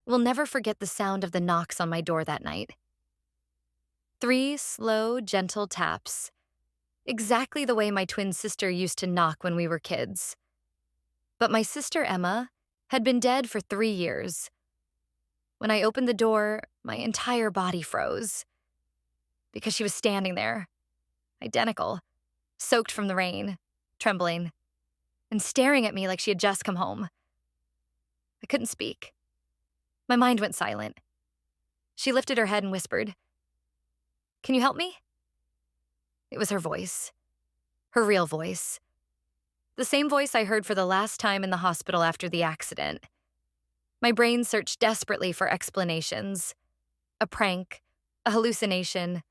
will never forget the sound of the knocks on my door that night. 3 slow, gentle taps, exactly the way my twin sister used to knock when we were kids. But my sister Emma had been dead for 3 years. When I opened the door, my entire body froze because she was standing there, identical, soaked from the rain, trembling, and staring at me like she had just come home. I couldn't speak. My mind went silent. She lifted her head and whispered, "Can you help me?" It was her voice. Her real voice. The same voice I heard for the last time in the hospital after the accident. My brain searched desperately for explanations. A prank, a hallucination,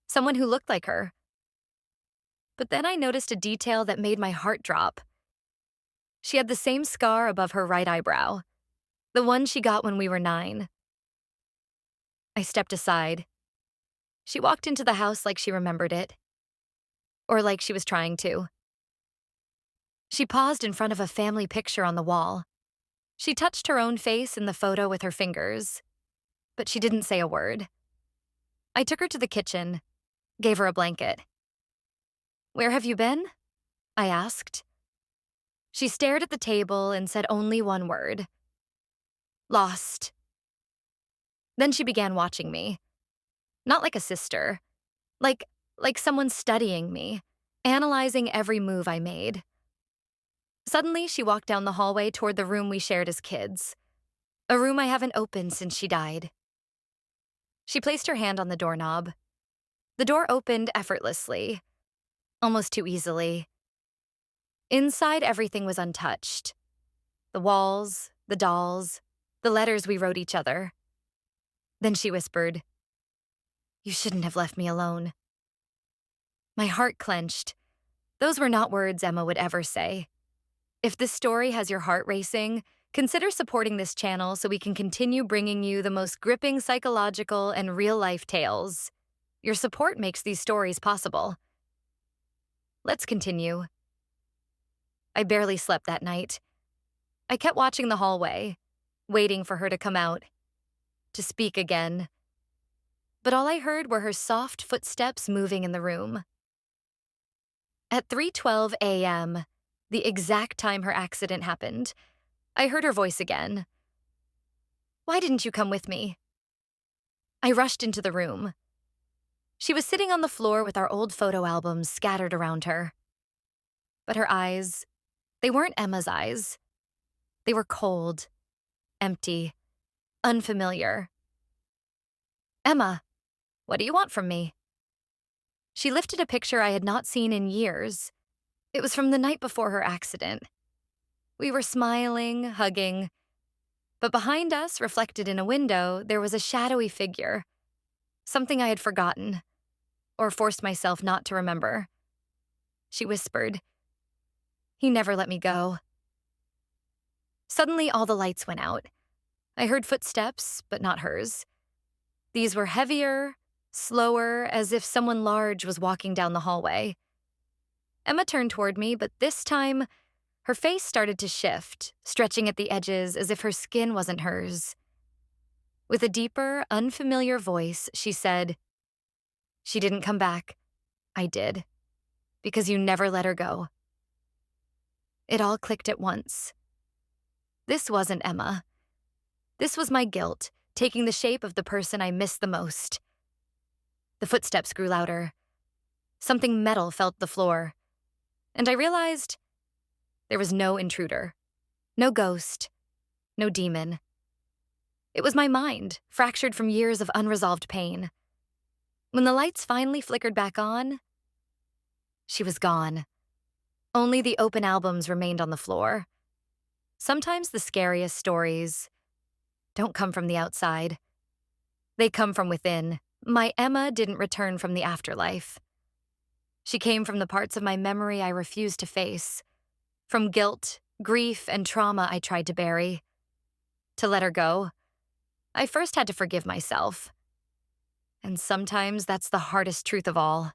someone who looked like her. But then I noticed a detail that made my heart drop. She had the same scar above her right eyebrow, the one she got when we were 9. I stepped aside. She walked into the house like she remembered it, or like she was trying to. She paused in front of a family picture on the wall. She touched her own face in the photo with her fingers, but she didn't say a word. I took her to the kitchen, gave her a blanket. "Where have you been?" I asked. She stared at the table and said only one word. "Lost." Then she began watching me. Not like a sister. Like, like someone studying me, analyzing every move I made. Suddenly, she walked down the hallway toward the room we shared as kids. A room I haven't opened since she died. She placed her hand on the doorknob. The door opened effortlessly, almost too easily. Inside, everything was untouched. The walls, the dolls, the letters we wrote each other. Then she whispered, "You shouldn't have left me alone." My heart clenched. Those were not words Emma would ever say. If this story has your heart racing, consider supporting this channel so we can continue bringing you the most gripping psychological and real-life tales. Your support makes these stories possible. Let's continue. I barely slept that night. I kept watching the hallway, waiting for her to come out, to speak again. But all I heard were her soft footsteps moving in the room. At 3:12 a.m., the exact time her accident happened, I heard her voice again. "Why didn't you come with me?" I rushed into the room. She was sitting on the floor with our old photo albums scattered around her. But her eyes, they weren't Emma's eyes. They were cold, empty, unfamiliar. "Emma, what do you want from me?" She lifted a picture I had not seen in years. It was from the night before her accident. We were smiling, hugging, but behind us, reflected in a window, there was a shadowy figure, something I had forgotten, or forced myself not to remember. She whispered, "He never let me go." Suddenly, all the lights went out. I heard footsteps, but not hers. These were heavier, slower, as if someone large was walking down the hallway. Emma turned toward me, but this time, her face started to shift, stretching at the edges as if her skin wasn't hers. With a deeper, unfamiliar voice, she said, "She didn't come back. I did. Because you never let her go." It all clicked at once. This wasn't Emma. This was my guilt, taking the shape of the person I missed the most. The footsteps grew louder. Something metal felt the floor. And I realized there was no intruder, no ghost, no demon. It was my mind, fractured from years of unresolved pain. When the lights finally flickered back on, she was gone. Only the open albums remained on the floor. Sometimes the scariest stories don't come from the outside. They come from within. My Emma didn't return from the afterlife. She came from the parts of my memory I refused to face, from guilt, grief, and trauma I tried to bury. To let her go, I first had to forgive myself. And sometimes that's the hardest truth of all.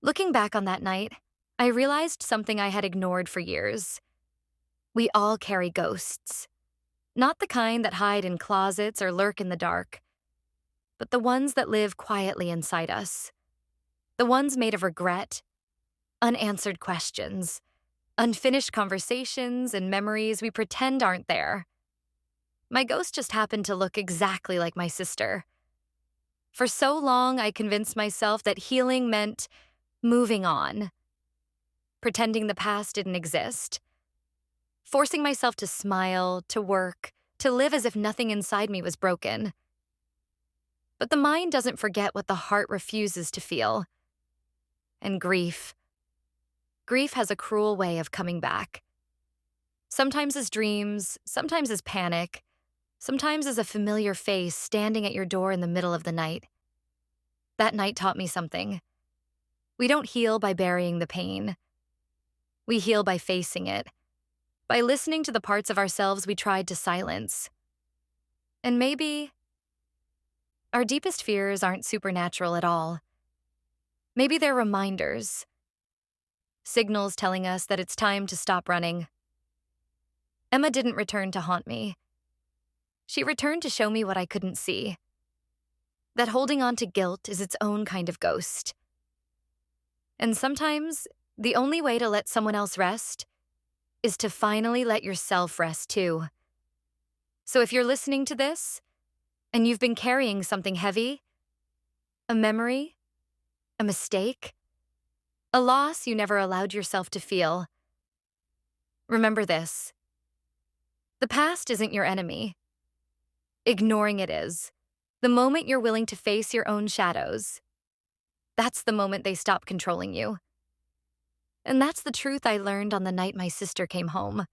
Looking back on that night, I realized something I had ignored for years. We all carry ghosts. Not the kind that hide in closets or lurk in the dark, but the ones that live quietly inside us. The ones made of regret, unanswered questions, unfinished conversations, and memories we pretend aren't there. My ghost just happened to look exactly like my sister. For so long, I convinced myself that healing meant moving on, pretending the past didn't exist, forcing myself to smile, to work, to live as if nothing inside me was broken. But the mind doesn't forget what the heart refuses to feel. And grief. Grief has a cruel way of coming back. Sometimes as dreams, sometimes as panic, sometimes as a familiar face standing at your door in the middle of the night. That night taught me something. We don't heal by burying the pain. We heal by facing it, by listening to the parts of ourselves we tried to silence. And maybe our deepest fears aren't supernatural at all. Maybe they're reminders, signals telling us that it's time to stop running. Emma didn't return to haunt me. She returned to show me what I couldn't see. That holding on to guilt is its own kind of ghost. And sometimes, the only way to let someone else rest is to finally let yourself rest too. So if you're listening to this, and you've been carrying something heavy, a memory, a mistake, a loss you never allowed yourself to feel, remember this. The past isn't your enemy. Ignoring it is. The moment you're willing to face your own shadows, that's the moment they stop controlling you. And that's the truth I learned on the night my sister came home.